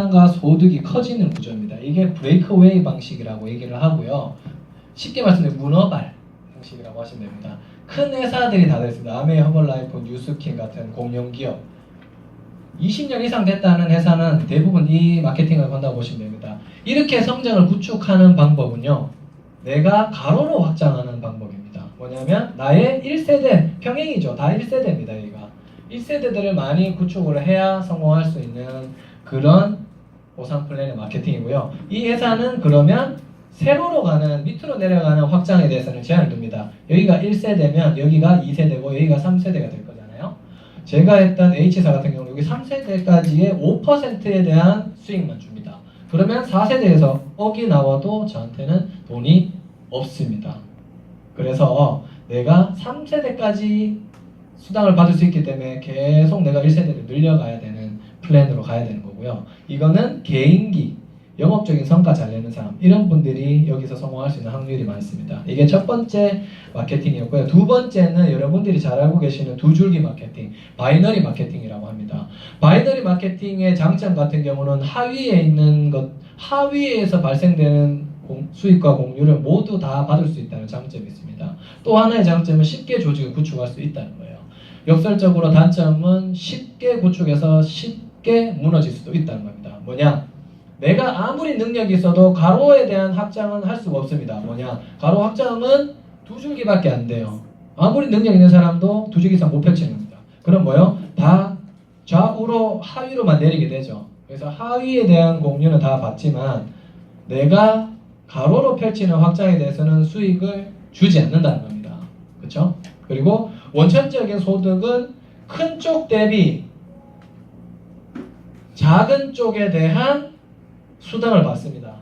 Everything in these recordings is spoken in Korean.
수당과 소득이 커지는 구조입니다. 이게 브레이크웨이 방식이라고 얘기를 하고요. 쉽게 말씀드리면 문어발 방식이라고 하시면 됩니다. 큰 회사들이 다 됐습니다. 아메, 허벌라이프, 뉴스킨 같은 공룡기업 20년 이상 됐다는 회사는 대부분 이 마케팅을 건다고 보시면 됩니다. 이렇게 성장을 구축하는 방법은요, 내가 가로로 확장하는 방법입니다. 뭐냐면 나의 1세대, 평행이죠. 다 1세대입니다. 여기가 1세대들을 많이 구축을 해야 성공할 수 있는 그런 보상 플랜의 마케팅이고요. 이 회사는 그러면 세로로 가는, 밑으로 내려가는 확장에 대해서는 제한을 둡니다. 여기가 1세대면 여기가 2세대고 여기가 3세대가 될 거잖아요. 제가 했던 H사 같은 경우 여기 3세대까지의 5%에 대한 수익만 줍니다. 그러면 4세대에서 억이 나와도 저한테는 돈이 없습니다. 그래서 내가 3세대까지 수당을 받을 수 있기 때문에 계속 내가 1세대를 늘려가야 되는 플랜으로 가야 되는 거고요. 이거는 개인기, 영업적인 성과 잘 내는 사람, 이런 분들이 여기서 성공할 수 있는 확률이 많습니다. 이게 첫 번째 마케팅이었고요. 두 번째는 여러분들이 잘 알고 계시는 두 줄기 마케팅, 바이너리 마케팅이라고 합니다. 바이너리 마케팅의 장점 같은 경우는 하위에 있는 것, 하위에서 발생되는 수익과 공유를 모두 다 받을 수 있다는 장점이 있습니다. 또 하나의 장점은 쉽게 조직을 구축할 수 있다는 거예요. 역설적으로 단점은 쉽게 구축해서 쉽게 무너질 수도 있다는 겁니다. 뭐냐? 내가 아무리 능력이 있어도 가로에 대한 확장은 할 수가 없습니다. 뭐냐? 가로 확장은 두 줄기밖에 안 돼요. 아무리 능력 있는 사람도 두 줄기 이상 못 펼치는 겁니다. 그럼 뭐요? 다 좌우로 하위로만 내리게 되죠. 그래서 하위에 대한 공유는 다 받지만 내가 가로로 펼치는 확장에 대해서는 수익을 주지 않는다는 겁니다. 그렇죠? 그리고 원천적인 소득은 큰 쪽 대비 작은 쪽에 대한 수당을 받습니다.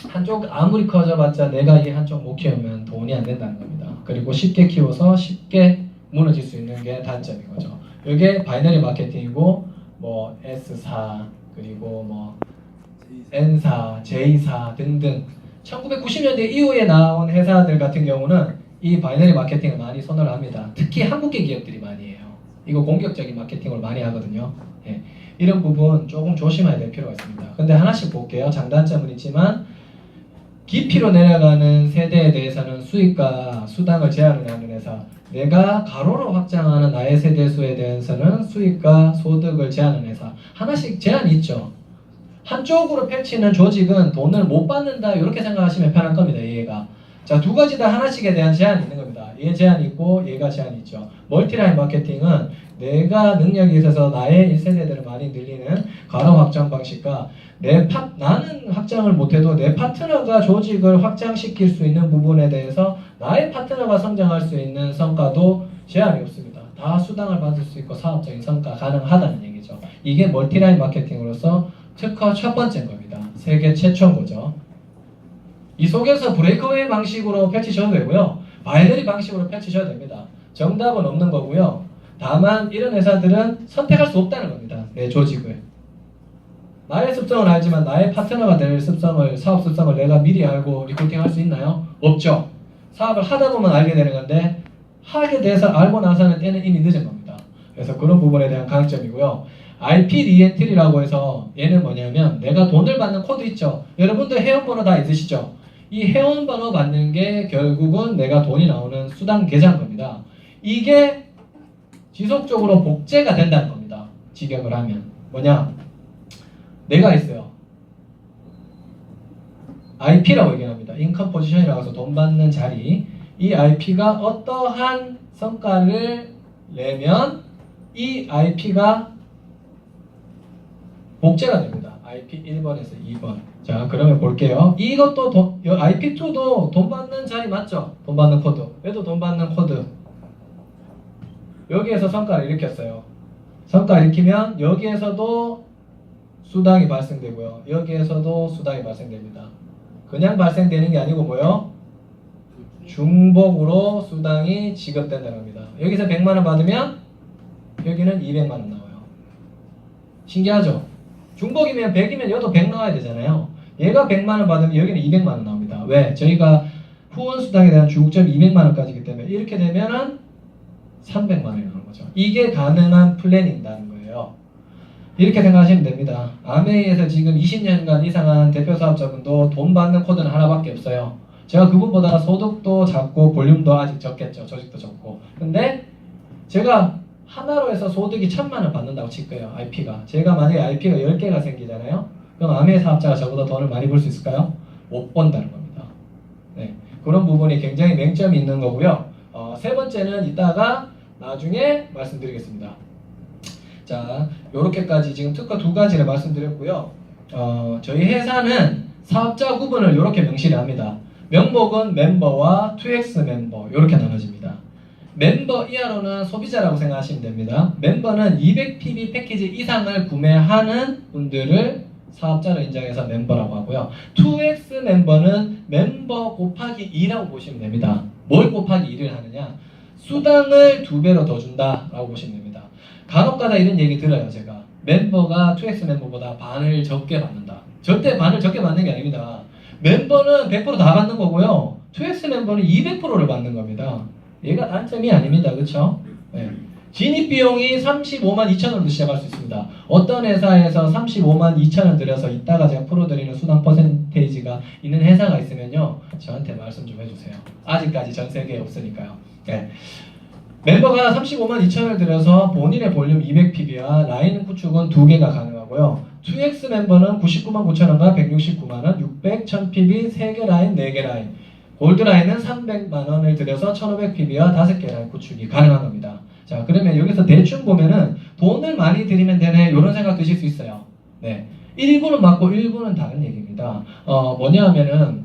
한쪽 아무리 커져봤자 내가 이 한쪽 못 키우면 돈이 안 된다는 겁니다. 그리고 쉽게 키워서 쉽게 무너질 수 있는 게 단점인 거죠. 이게 바이너리 마케팅이고 뭐 S사 그리고 뭐 N사, J사 등등 1990년대 이후에 나온 회사들 같은 경우는 이 바이너리 마케팅을 많이 선호를 합니다. 특히 한국계 기업들이 많이 해요. 이거 공격적인 마케팅을 많이 하거든요. 예. 이런 부분 조금 조심해야 될 필요가 있습니다. 근데 하나씩 볼게요. 장단점은 있지만 깊이로 내려가는 세대에 대해서는 수익과 수당을 제한을 하는 회사, 내가 가로로 확장하는 나의 세대수에 대해서는 수익과 소득을 제한하는 회사, 하나씩 제한이 있죠. 한쪽으로 펼치는 조직은 돈을 못 받는다 이렇게 생각하시면 편할 겁니다. 얘가 자, 두 가지 다 하나씩에 대한 제한이 있는 겁니다. 얘 제한이 있고 얘가 제한이 있죠. 멀티라인 마케팅은 내가 능력이 있어서 나의 1세대들을 많이 늘리는 가로 확장 방식과 나는 확장을 못해도 내 파트너가 조직을 확장시킬 수 있는 부분에 대해서 나의 파트너가 성장할 수 있는 성과도 제한이 없습니다. 다 수당을 받을 수 있고 사업적인 성과 가능하다는 얘기죠. 이게 멀티라인 마케팅으로서 특허 첫 번째인 겁니다. 세계 최초인 거죠. 이 속에서 브레이크웨이 방식으로 펼치셔도 되고요. 바이너리 방식으로 펼치셔도 됩니다. 정답은 없는 거고요. 다만 이런 회사들은 선택할 수 없다는 겁니다. 내 조직을. 나의 습성을 알지만 나의 파트너가 될 습성을, 사업 습성을 내가 미리 알고 리크루팅할 수 있나요? 없죠. 사업을 하다 보면 알게 되는 건데 하게 돼서 알고 나서는 때는 이미 늦은 겁니다. 그래서 그런 부분에 대한 강점이고요. IP 리엔트리라고 해서 얘는 뭐냐면 내가 돈을 받는 코드 있죠. 여러분들 회원번호 다 있으시죠? 이 회원번호 받는 게 결국은 내가 돈이 나오는 수당 계좌인 겁니다. 이게 지속적으로 복제가 된다는 겁니다. 직역을 하면 뭐냐? 내가 있어요. IP라고 얘기합니다. 인컴 포지션이라고 해서 돈 받는 자리. 이 IP가 어떠한 성과를 내면 이 IP가 복제가 됩니다. IP 1번에서 2번. 자, 그러면 볼게요. 이것도 IP2도 돈 받는 자리 맞죠? 돈 받는 코드. 얘도 돈 받는 코드. 여기에서 성과를 일으켰어요. 성과 일으키면 여기에서도 수당이 발생되고요. 여기에서도 수당이 발생됩니다. 그냥 발생되는 게 아니고 뭐요? 중복으로 수당이 지급된다는 겁니다. 여기서 100만원 받으면 여기는 200만원 나와요. 신기하죠? 중복이면 100이면 여기도 100 나와야 되잖아요. 얘가 100만원 받으면 여기는 200만원 나옵니다. 왜? 저희가 후원 수당에 대한 주국점이 200만원까지이기 때문에 이렇게 되면은 300만원이 나오는 거죠. 이게 가능한 플래닝이라는 거예요. 이렇게 생각하시면 됩니다. 아메이에서 지금 20년간 이상한 대표 사업자분도 돈 받는 코드는 하나밖에 없어요. 제가 그분보다 소득도 작고 볼륨도 아직 적겠죠. 조직도 적고. 근데 제가 하나로 해서 소득이 1,000만 원 받는다고 칠 거예요. IP가. 제가 만약에 IP가 10개가 생기잖아요. 그럼 아메이 사업자가 저보다 돈을 많이 벌 수 있을까요? 못 번다는 겁니다. 네, 그런 부분이 굉장히 맹점이 있는 거고요. 세 번째는 이따가 나중에 말씀드리겠습니다. 자, 요렇게까지 지금 특허 2가지를 말씀드렸고요. 저희 회사는 사업자 구분을 이렇게 명시를 합니다. 명목은 멤버와 2X 멤버 이렇게 나눠집니다. 멤버 이하로는 소비자라고 생각하시면 됩니다. 멤버는 200PB 패키지 이상을 구매하는 분들을 사업자로 인정해서 멤버라고 하고요. 2X 멤버는 멤버 곱하기 2라고 보시면 됩니다. 뭘 곱하기 2를 하느냐? 수당을 2배로 더 준다라고 보시면 됩니다. 간혹가다 이런 얘기 들어요. 제가 멤버가 2X 멤버보다 반을 적게 받는다. 절대 반을 적게 받는 게 아닙니다. 멤버는 100%다 받는 거고요. 2X 멤버는 200%를 받는 겁니다. 얘가 단점이 아닙니다. 그렇죠? 네. 진입 비용이 35만 2천 원으로 시작할 수 있습니다. 어떤 회사에서 35만 2천 원 들여서 이따가 제가 풀어드리는 수당 퍼센테이지가 있는 회사가 있으면요, 저한테 말씀 좀 해주세요. 아직까지 전 세계에 없으니까요. 네. 멤버가 35만 2천 원을 들여서 본인의 볼륨 200PB와 라인 구축은 2개가 가능하고요. 2X 멤버는 99만 9천 원과 169만 원, 600, 1000PB, 3개 라인, 4개 라인. 골드 라인은 300만 원을 들여서 1500PB와 5개 라인 구축이 가능한 겁니다. 자, 그러면 여기서 대충 보면은 돈을 많이 들이면 되네 이런 생각 드실 수 있어요. 네, 일부는 맞고 일부는 다른 얘기입니다. 뭐냐 하면은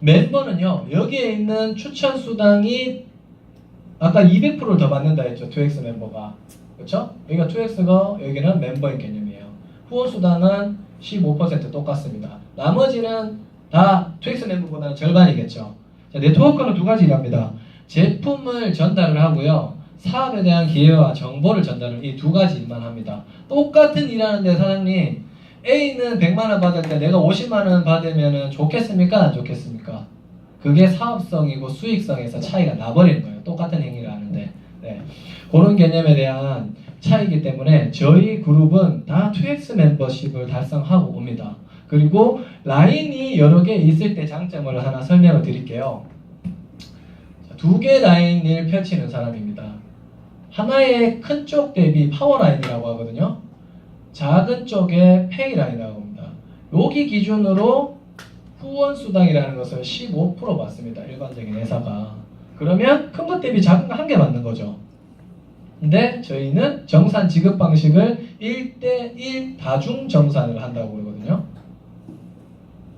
멤버는요, 여기에 있는 추천 수당이 아까 200%를 더 받는다 했죠. 2X 멤버가. 그렇죠? 여기가 2X고 여기는 멤버의 개념이에요. 후원 수당은 15% 똑같습니다. 나머지는 다 2X 멤버보다는 절반이겠죠. 자, 네트워크는 2가지 일합니다. 제품을 전달을 하고요. 사업에 대한 기회와 정보를 전달을 이 2가지 일만 합니다. 똑같은 일하는데 사장님 A는 100만 원 받을 때 내가 50만 원 받으면 좋겠습니까? 안 좋겠습니까? 그게 사업성이고 수익성에서 차이가 나버리는 거예요. 똑같은 행위를 하는데. 네. 그런 개념에 대한 차이기 때문에 저희 그룹은 다 2X 멤버십을 달성하고 옵니다. 그리고 라인이 여러 개 있을 때 장점을 하나 설명을 드릴게요. 2개 라인을 펼치는 사람입니다. 하나의 큰 쪽 대비 파워 라인이라고 하거든요. 작은 쪽에 페이 라인이라고 합니다. 여기 기준으로 후원 수당이라는 것을 15% 받습니다. 일반적인 회사가. 그러면 큰 것 대비 작은 거 한 개 받는 거죠. 근데 저희는 정산 지급 방식을 1대1 다중 정산을 한다고 그러거든요.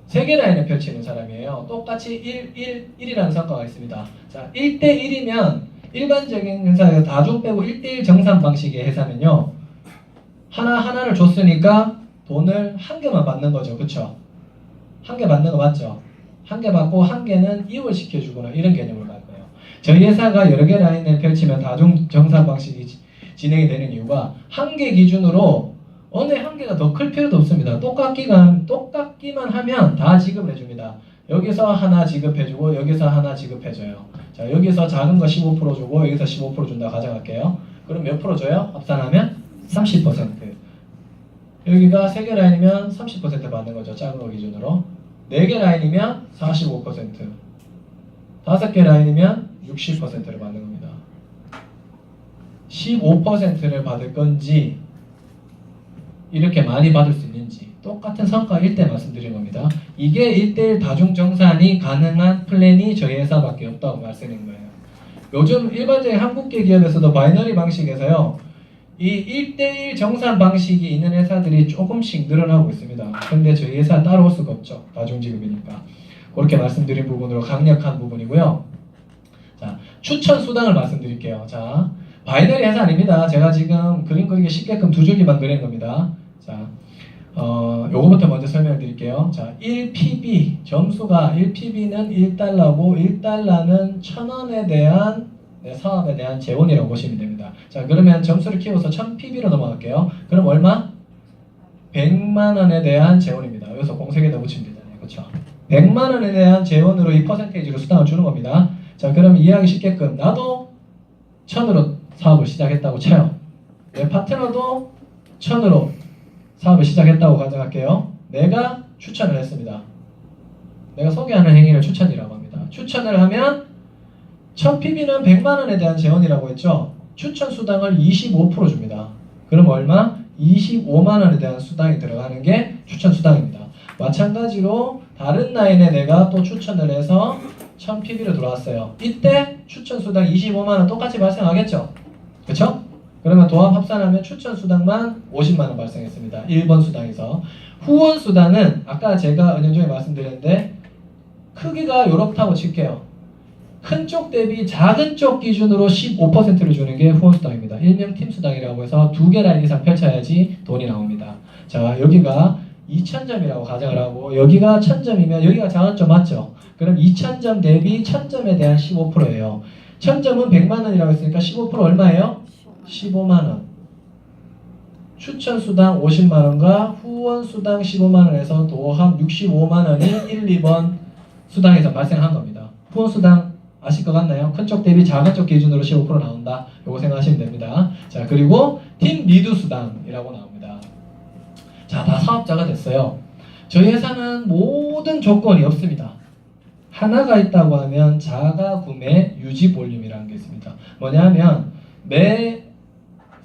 3개 라인을 펼치는 사람이에요. 똑같이 1, 1, 1이라는 성과가 있습니다. 자, 1대1이면 일반적인 회사에서 다중 빼고 1대1 정산 방식의 회사는요, 하나를 줬으니까 돈을 한 개만 받는 거죠. 그쵸? 한 개 받는 거 맞죠? 한 개 받고 한 개는 이월시켜주거나 이런 개념으로 갈 거예요. 저희 회사가 여러 개 라인을 펼치면 다중 정산 방식이 진행이 되는 이유가 한 개 기준으로 어느 한 개가 더 클 필요도 없습니다. 똑같기만 하면 다 지급을 해줍니다. 여기서 하나 지급해주고 여기서 하나 지급해줘요. 자, 여기서 작은 거 15% 주고 여기서 15% 준다 가져갈게요. 그럼 몇 프로 줘요? 합산하면 30%. 여기가 3개 라인이면 30% 받는 거죠. 작은 거 기준으로. 4개 라인이면 45%. 5개 라인이면 60%를 받는 겁니다. 15%를 받을 건지 이렇게 많이 받을 수 있는지 똑같은 성과일 때 말씀드린 겁니다. 이게 1대1 다중정산이 가능한 플랜이 저희 회사밖에 없다고 말씀드린 거예요. 요즘 일반적인 한국계 기업에서도 바이너리 방식에서요, 이 1대1 정산 방식이 있는 회사들이 조금씩 늘어나고 있습니다. 근데 저희 회사 따라올 수가 없죠. 다중지급이니까. 그렇게 말씀드린 부분으로 강력한 부분이고요. 자, 추천 수당을 말씀드릴게요. 자, 바이너리 회사 아닙니다. 제가 지금 그림 그리기 쉽게끔 2줄기만 그린 겁니다. 자, 요거부터 먼저 설명을 드릴게요. 자, 1PB 점수가 1PB는 1달러고 1달러는 1,000원에 대한 사업에 대한 재원이라고 보시면 됩니다. 자, 그러면 점수를 키워서 1000PB로 넘어갈게요. 그럼 얼마? 100만 원에 대한 재원입니다. 여기서 공색에다 붙이면 되잖아요. 그렇죠? 100만 원에 대한 재원으로 이 퍼센테이지로 수당을 주는 겁니다. 자, 그럼 이해하기 쉽게끔 나도 1000으로 사업을 시작했다고 쳐요. 내 파트너도 1000으로 사업을 시작했다고 가정할게요. 내가 추천을 했습니다. 내가 소개하는 행위를 추천이라고 합니다. 추천을 하면 첫 PB는 100만원에 대한 재원이라고 했죠. 추천 수당을 25% 줍니다. 그럼 얼마? 25만원에 대한 수당이 들어가는 게 추천 수당입니다. 마찬가지로 다른 라인에 내가 또 추천을 해서 1000PB로 들어왔어요. 이때 추천 수당 25만원 똑같이 발생하겠죠? 그쵸? 그러면 도합 합산하면 추천 수당만 50만원 발생했습니다. 1번 수당에서. 후원 수당은 아까 제가 은연중에 말씀드렸는데 크기가 이렇다고 칠게요. 큰 쪽 대비 작은 쪽 기준으로 15%를 주는 게 후원 수당입니다. 일명 팀 수당이라고 해서 2개 라인 이상 펼쳐야지 돈이 나옵니다. 자, 여기가 2000점이라고 가정을 하고 여기가 1000점이면 여기가 작은 점 맞죠? 그럼 2000점 대비 1000점에 대한 15%예요. 1000점은 100만원이라고 했으니까 15% 얼마예요? 15만원. 추천 수당 50만원과 후원 수당 15만원에서 도합 65만원이 1, 2번 수당에서 발생한 겁니다. 후원 수당 아실 것 같나요? 큰 쪽 대비 작은 쪽 기준으로 15% 나온다. 요거 생각하시면 됩니다. 자, 그리고 팀 리드 수당이라고 나옵니다. 자, 다 사업자가 됐어요. 저희 회사는 모든 조건이 없습니다. 하나가 있다고 하면 자가 구매 유지 볼륨이라는 게 있습니다. 뭐냐면 매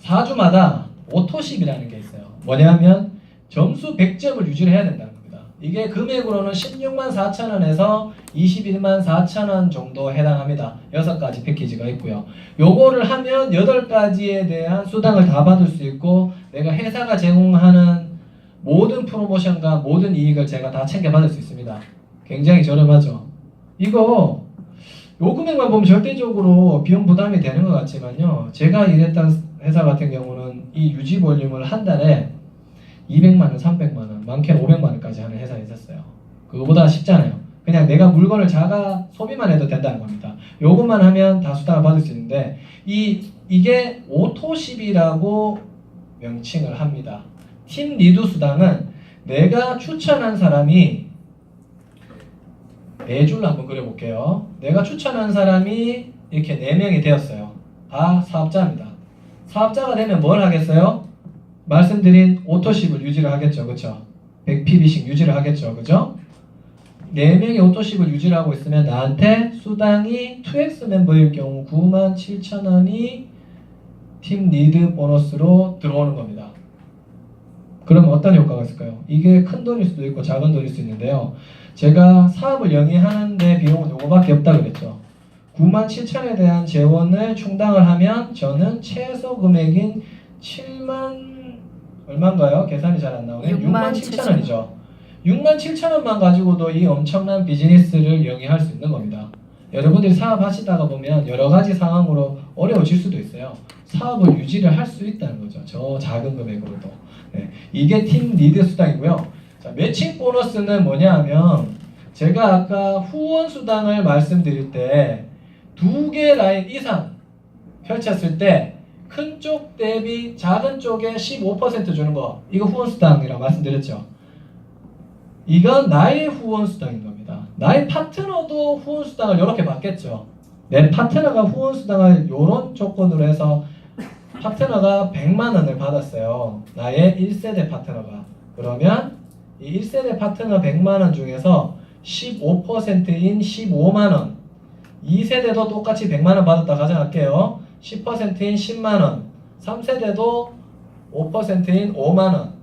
4주마다 오토십이라는 게 있어요. 뭐냐면 점수 100점을 유지를 해야 된다는 겁니다. 이게 금액으로는 16만 4천원에서 21만 4천원 정도 해당합니다. 6가지 패키지가 있고요. 요거를 하면 8가지에 대한 수당을 다 받을 수 있고 내가 회사가 제공하는 모든 프로모션과 모든 이익을 제가 다 챙겨받을 수 있습니다. 굉장히 저렴하죠. 이거 요 금액만 보면 절대적으로 비용 부담이 되는 것 같지만요. 제가 일했던 회사 같은 경우는 이 유지 볼륨을 한 달에 200만원, 300만원, 많게는 500만원까지 하는 회사에 있었어요. 그거보다 쉽잖아요. 그냥 내가 물건을 자가 소비만 해도 된다는 겁니다. 요것만 하면 다 수당을 받을 수 있는데 이게 오토십이라고 명칭을 합니다. 팀 리드 수당은 내가 추천한 사람이 네 줄로 한번 그려볼게요. 내가 추천한 사람이 이렇게 4명이 되었어요. 다 사업자입니다. 사업자가 되면 뭘 하겠어요? 말씀드린 오토십을 유지를 하겠죠. 그쵸? 100PB씩 유지를 하겠죠. 그죠? 4명이 오토십을 유지를 하고 있으면 나한테 수당이 2X 멤버일 경우 97,000원이 팀 리드 보너스로 들어오는 겁니다. 그러면 어떤 효과가 있을까요? 이게 큰 돈일 수도 있고 작은 돈일 수 있는데요. 제가 사업을 영위하는데 비용은 요거밖에 없다 그랬죠. 97,000원에 대한 재원을 충당을 하면 저는 최소 금액인 7만 얼마인가요? 계산이 잘 안 나오네. 67,000원이죠. 67,000원만 가지고도 이 엄청난 비즈니스를 영위할 수 있는 겁니다. 여러분들이 사업하시다가 보면 여러 가지 상황으로 어려워질 수도 있어요. 사업을 유지를 할 수 있다는 거죠. 저 작은 금액으로도. 네, 이게 팀 리드 수당이고요. 자, 매칭 보너스는 뭐냐 하면 제가 아까 후원 수당을 말씀드릴 때 2개 라인 이상 펼쳤을 때 큰 쪽 대비 작은 쪽에 15% 주는 거, 이거 후원 수당이라고 말씀드렸죠. 이건 나의 후원 수당인 겁니다. 나의 파트너도 후원 수당을 이렇게 받겠죠. 내 파트너가 후원 수당을 이런 조건으로 해서 파트너가 100만 원을 받았어요. 나의 1세대 파트너가. 그러면 이 1세대 파트너 100만 원 중에서 15%인 15만 원. 2세대도 똑같이 100만 원 받았다 가정할게요. 10%인 10만 원. 3세대도 5%인 5만 원.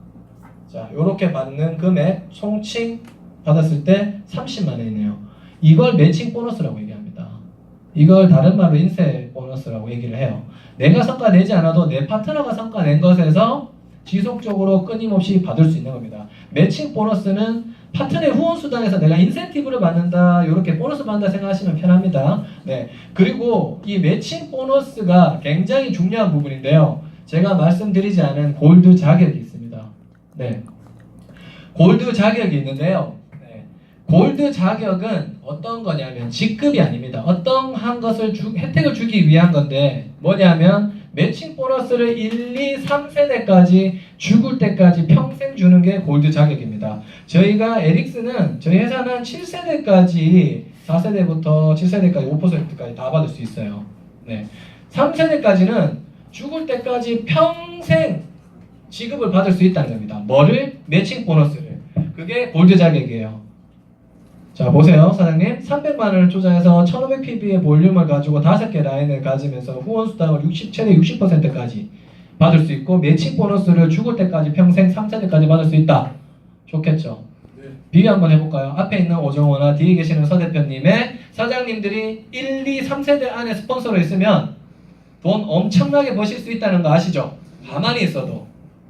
자, 요렇게 받는 금액 총칭 받았을 때 30만 원이네요. 이걸 매칭 보너스라고 얘기합니다. 이걸 다른 말로 인세 보너스라고 얘기를 해요. 내가 성과 내지 않아도 내 파트너가 성과 낸 것에서 지속적으로 끊임없이 받을 수 있는 겁니다. 매칭 보너스는 파트너의 후원 수당에서 내가 인센티브를 받는다, 이렇게 보너스 받는다 생각하시면 편합니다. 네. 그리고 이 매칭 보너스가 굉장히 중요한 부분인데요. 제가 말씀드리지 않은 골드 자격이 있습니다. 네. 골드 자격이 있는데요. 네. 골드 자격은 어떤 거냐면 직급이 아닙니다. 어떠한 것을 혜택을 주기 위한 건데 뭐냐면 매칭 보너스를 1, 2, 3세대까지 죽을 때까지 평생 주는 게 골드 자격입니다. 저희가 에릭스는 저희 회사는 7세대까지 4세대부터 7세대까지 5%까지 다 받을 수 있어요. 네. 3세대까지는 죽을 때까지 평생 지급을 받을 수 있다는 겁니다. 뭐를? 매칭 보너스를. 그게 골드 자격이에요. 자 보세요 사장님 300만 원을 투자해서 1500pb의 볼륨을 가지고 5개 라인을 가지면서 후원 수당을 최대 60%까지 받을 수 있고 매칭 보너스를 죽을 때까지 평생 3세대까지 받을 수 있다. 좋겠죠? 네. 비교 한번 해볼까요? 앞에 있는 오정호나 뒤에 계시는 서 대표님의 사장님들이 1, 2, 3세대 안에 스폰서로 있으면 돈 엄청나게 버실 수 있다는 거 아시죠? 가만히 있어도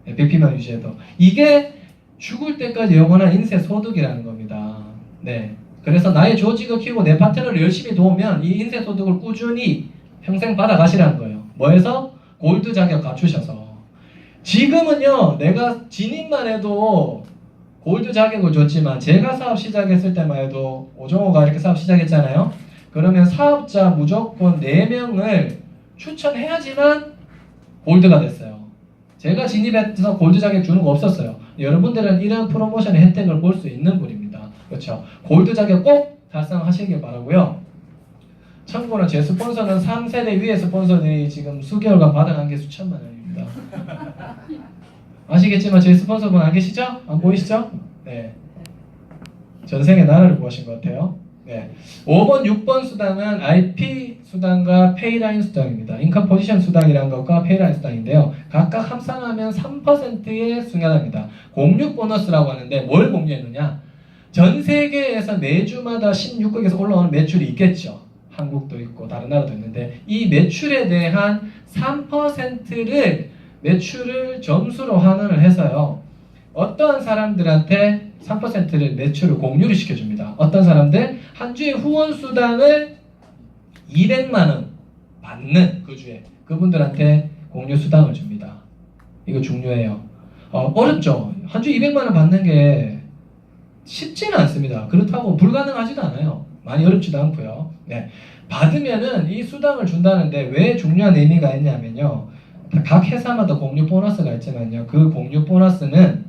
100p만 유지해도 이게 죽을 때까지 영원한 인쇄 소득이라는 겁니다. 네. 그래서 나의 조직을 키우고 내 파트너를 열심히 도우면 이 인쇄 소득을 꾸준히 평생 받아가시라는 거예요. 뭐해서? 골드 자격 갖추셔서. 지금은요, 내가 진입만 해도 골드 자격을 줬지만 제가 사업 시작했을 때만 해도 오정호가 이렇게 사업 시작했잖아요. 그러면 사업자 무조건 4명을 추천해야지만 골드가 됐어요. 제가 진입해서 골드 자격 주는 거 없었어요. 여러분들은 이런 프로모션의 혜택을 볼 수 있는 분입니다. 그렇죠? 골드 자격 꼭 달성하시길 바라고요. 참고로 제 스폰서는 3세대 위의 스폰서들이 지금 수개월간 받아간 게 수천만 원입니다. 아시겠지만 제 스폰서분 안 계시죠? 안 보이시죠? 네. 전생에 나라를 구하신 것 같아요. 네. 5번, 6번 수당은 IP 수당과 페이라인 수당입니다. 인컴 포지션 수당이라는 것과 페이라인 수당인데요. 각각 합산하면 3%의 수당입니다. 공유 보너스라고 하는데 뭘 공유했느냐? 전 세계에서 매주마다 16국에서 올라오는 매출이 있겠죠. 한국도 있고 다른 나라도 있는데 이 매출에 대한 3%를 매출을 점수로 환원을 해서요. 어떠한 사람들한테 3%를 매출을 공유를 시켜줍니다. 어떤 사람들? 한 주에 후원 수당을 200만 원 받는 그 주에 그분들한테 공유 수당을 줍니다. 이거 중요해요. 어렵죠? 한 주에 200만 원 받는 게 쉽지는 않습니다. 그렇다고 불가능하지도 않아요. 많이 어렵지도 않고요. 네. 받으면은 이 수당을 준다는데 왜 중요한 의미가 있냐면요. 각 회사마다 공유 보너스가 있지만요. 그 공유 보너스는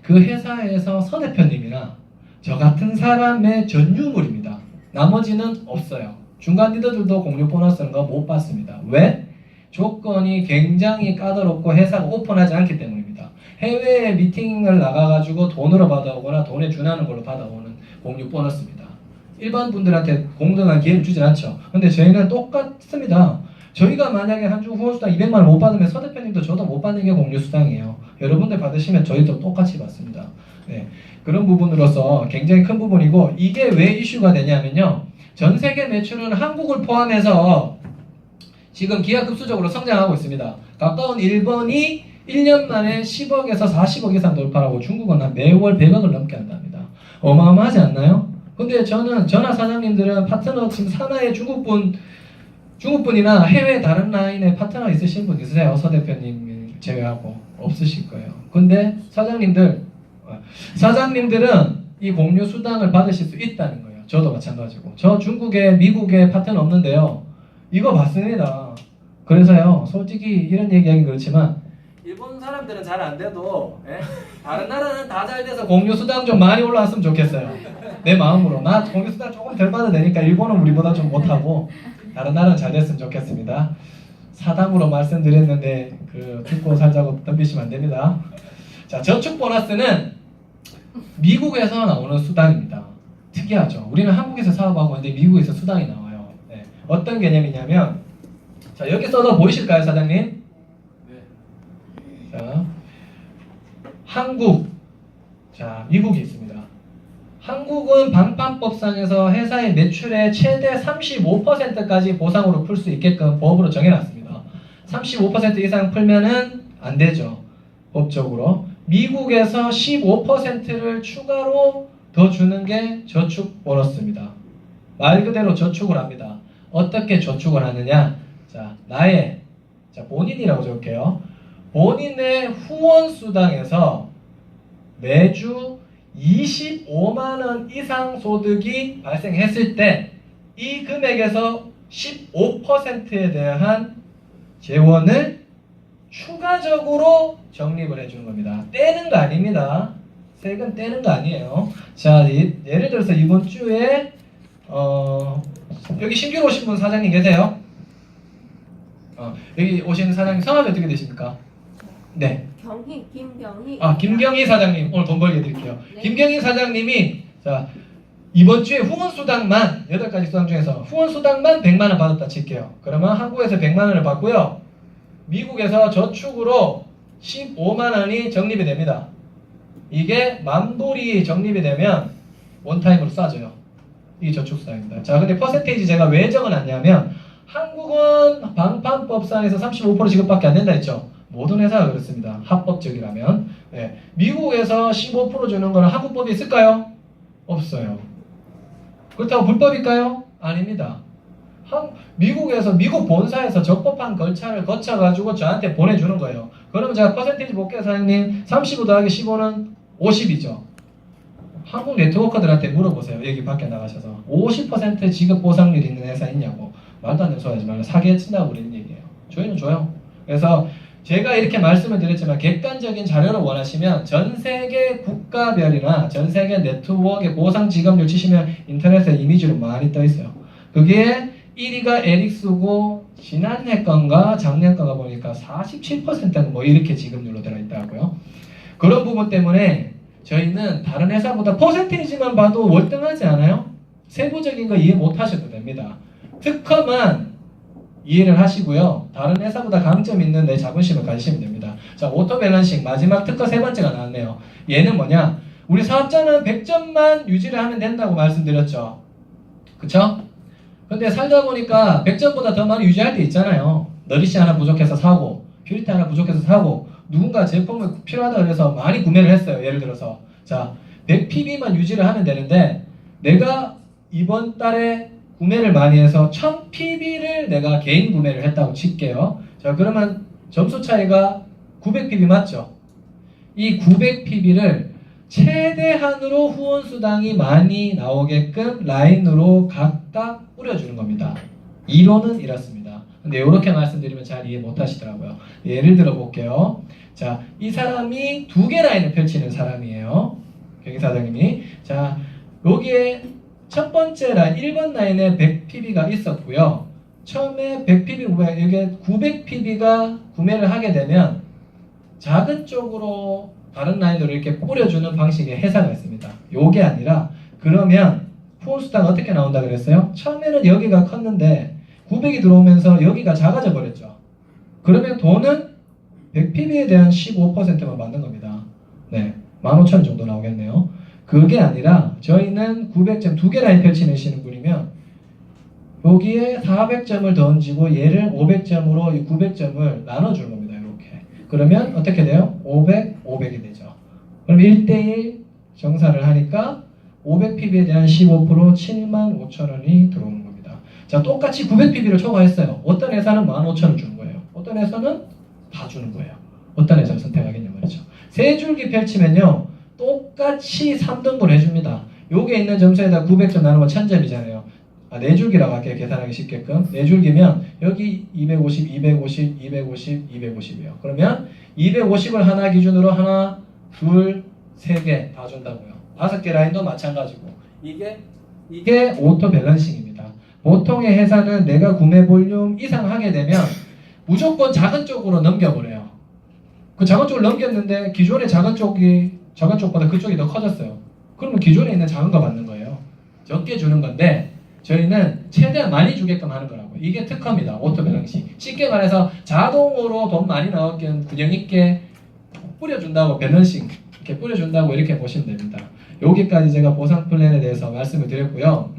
그 회사에서 서 대표님이나 저 같은 사람의 전유물입니다. 나머지는 없어요. 중간 리더들도 공유 보너스는 거 못 받습니다. 왜? 조건이 굉장히 까다롭고 회사가 오픈하지 않기 때문입니다. 해외에 미팅을 나가가지고 돈으로 받아오거나 돈에 준하는 걸로 받아오는 공유 보너스입니다. 일반 분들한테 공정한 기회를 주진 않죠. 근데 저희는 똑같습니다. 저희가 만약에 한 주 후원수당 200만 원 못 받으면 서 대표님도 저도 못 받는 게 공유수당이에요. 여러분들 받으시면 저희도 똑같이 받습니다. 네. 그런 부분으로서 굉장히 큰 부분이고 이게 왜 이슈가 되냐면요. 전 세계 매출은 한국을 포함해서 지금 기하급수적으로 성장하고 있습니다. 가까운 일본이 1년 만에 10억에서 40억 이상 돌파하고 중국은 한 매월 100억을 넘게 한답니다. 어마어마하지 않나요? 근데 저나 사장님들은 파트너 지금 산하의 중국분이나 해외 다른 라인에 파트너 있으신 분 있으세요? 서 대표님 제외하고 없으실 거예요. 근데 사장님들은 이 공유 수당을 받으실 수 있다는 거예요. 저도 마찬가지고. 저 중국에 미국에 파트너 없는데요. 이거 맞습니다. 그래서요. 솔직히 이런 얘기하긴 그렇지만 일본 사람들은 잘 안 돼도 다른 나라는 다 잘 돼서 공유 수당 좀 많이 올라왔으면 좋겠어요. 내 마음으로. 나 공유 수당 조금 덜 받아도 되니까 일본은 우리보다 좀 못하고 다른 나라는 잘 됐으면 좋겠습니다. 사담으로 말씀드렸는데 듣고 살자고 덤비시면 안 됩니다. 자, 저축 보너스는 미국에서 나오는 수당입니다. 특이하죠. 우리는 한국에서 사업하고 있는데 미국에서 수당이 나와요. 네. 어떤 개념이냐면 자, 여기 써서 보이실까요, 사장님? 네. 자, 한국. 자, 미국이 있습니다. 한국은 방판법상에서 회사의 매출의 최대 35%까지 보상으로 풀 수 있게끔 법으로 정해놨습니다. 35% 이상 풀면은 안 되죠. 법적으로. 미국에서 15%를 추가로 더 주는 게 저축 보너스입니다. 말 그대로 저축을 합니다. 어떻게 저축을 하느냐? 자, 본인이라고 적을게요. 본인의 후원 수당에서 매주 25만 원 이상 소득이 발생했을 때 이 금액에서 15%에 대한 재원을 추가적으로 적립을 해주는 겁니다. 떼는 거 아닙니다. 세금 떼는 거 아니에요. 자, 예를 들어서 이번 주에 여기 신규로 오신 분 사장님 계세요? 여기 오신 사장님 성함이 어떻게 되십니까? 네. 김경희. 김경희 사장님 오늘 돈 벌게 드릴게요. 네. 김경희 사장님이 자 이번 주에 후원수당만 8가지 수당 중에서 후원수당만 100만 원 받았다 칠게요. 그러면 한국에서 100만 원을 받고요. 미국에서 저축으로 15만 원이 적립이 됩니다. 이게 만불이 적립이 되면 원타임으로 쏴줘요. 이게 저축수당입니다. 자, 근데 퍼센테이지 제가 왜 적어놨냐면 한국은 방판법상에서 35% 지급밖에 안 된다 했죠. 모든 회사가 그렇습니다. 합법적이라면. 네. 미국에서 15% 주는 거는 한국법이 있을까요? 없어요. 그렇다고 불법일까요? 아닙니다. 미국에서 미국 본사에서 적법한 절차를 거쳐가지고 저한테 보내주는 거예요. 그러면 제가 퍼센테이지 볼게요, 사장님. 35 더하기 15는 50이죠. 한국 네트워커들한테 물어보세요. 여기 밖에 나가셔서 50% 지급 보상률 있는 회사 있냐고. 말도 안 되는 소리 하지 말고 사기에 친다고 그러는 얘기예요. 저희는 줘요. 그래서 제가 이렇게 말씀을 드렸지만 객관적인 자료를 원하시면 전 세계 국가별이나 전 세계 네트워크의 보상 지급률 치시면 인터넷에 이미지로 많이 떠 있어요. 그게 1위가 에릭스고 지난해 건가 작년 건가 보니까 47%는 뭐 이렇게 지급률로 들어있더라고요. 그런 부분 때문에 저희는 다른 회사보다 퍼센테이지만 봐도 월등하지 않아요? 세부적인 거 이해 못 하셔도 됩니다. 특허만 이해를 하시고요. 다른 회사보다 강점 있는 내 자본심을 가지시면 됩니다. 자, 오토 밸런싱 마지막 특허 3번째가 나왔네요. 얘는 뭐냐? 우리 사업자는 100점만 유지를 하면 된다고 말씀드렸죠. 그쵸? 근데 살다 보니까 100점보다 더 많이 유지할 때 있잖아요. 너리씨 하나 부족해서 사고, 퓨리티 하나 부족해서 사고, 누군가 제품을 필요하다 그래서 많이 구매를 했어요. 예를 들어서. 자, 100PB만 유지를 하면 되는데 내가 이번 달에 구매를 많이 해서 1000PB를 내가 개인 구매를 했다고 칠게요. 자, 그러면 점수 차이가 900PB 맞죠? 이 900PB를 최대한으로 후원수당이 많이 나오게끔 라인으로 각각 뿌려주는 겁니다. 이론은 이렇습니다. 근데 이렇게 말씀드리면 잘 이해 못 하시더라고요. 예를 들어 볼게요. 자, 이 사람이 2개 라인을 펼치는 사람이에요. 경희 사장님이. 자, 여기에 첫 번째 라인, 1번 라인에 100PB가 있었고요. 처음에 100PB 구매, 이게 900PB가 구매를 하게 되면 작은 쪽으로 다른 라인으로 이렇게 뿌려주는 방식의 회사가 있습니다. 요게 아니라 그러면 후원수당 어떻게 나온다 그랬어요? 처음에는 여기가 컸는데 900이 들어오면서 여기가 작아져 버렸죠. 그러면 돈은 100PB에 대한 15%만 받는 겁니다. 네, 15,000원 정도 나오겠네요. 그게 아니라 저희는 900점 2개 라인 펼치내시는 분이면 여기에 400점을 던지고 얘를 500점으로 이 900점을 나눠주는 겁니다. 이렇게. 그러면 어떻게 돼요? 500, 500이 되죠. 그럼 1대1 정산을 하니까 500PB에 대한 15% 75,000원이 들어오는 겁니다. 자, 똑같이 900PB를 초과했어요. 어떤 회사는 15,000원 주는 거예요. 어떤 회사는 다 주는 거예요. 어떤 회사를 선택하겠냐 말이죠. 세 줄기 펼치면요. 똑같이 3등분 해줍니다. 요게 있는 점수에다 900점 나누면 1000점이잖아요. 네 줄기라고 할게요. 계산하기 쉽게끔. 네 줄기면 여기 250, 250, 250, 250이에요. 그러면 250을 하나 기준으로 하나, 둘, 세 개 다 준다고요. 5개 라인도 마찬가지고. 이게 오토 밸런싱입니다. 보통의 회사는 내가 구매 볼륨 이상 하게 되면 무조건 작은 쪽으로 넘겨버려요. 그 작은 쪽을 넘겼는데 기존의 작은 쪽보다 그쪽이 더 커졌어요. 그러면 기존에 있는 작은 거 받는 거예요. 적게 주는 건데 저희는 최대한 많이 주게끔 하는 거라고. 이게 특허입니다. 오토 밸런싱. 쉽게 말해서 자동으로 돈 많이 나오게끔 균형 있게 뿌려준다고 밸런싱 이렇게 뿌려준다고 이렇게 보시면 됩니다. 여기까지 제가 보상 플랜에 대해서 말씀을 드렸고요.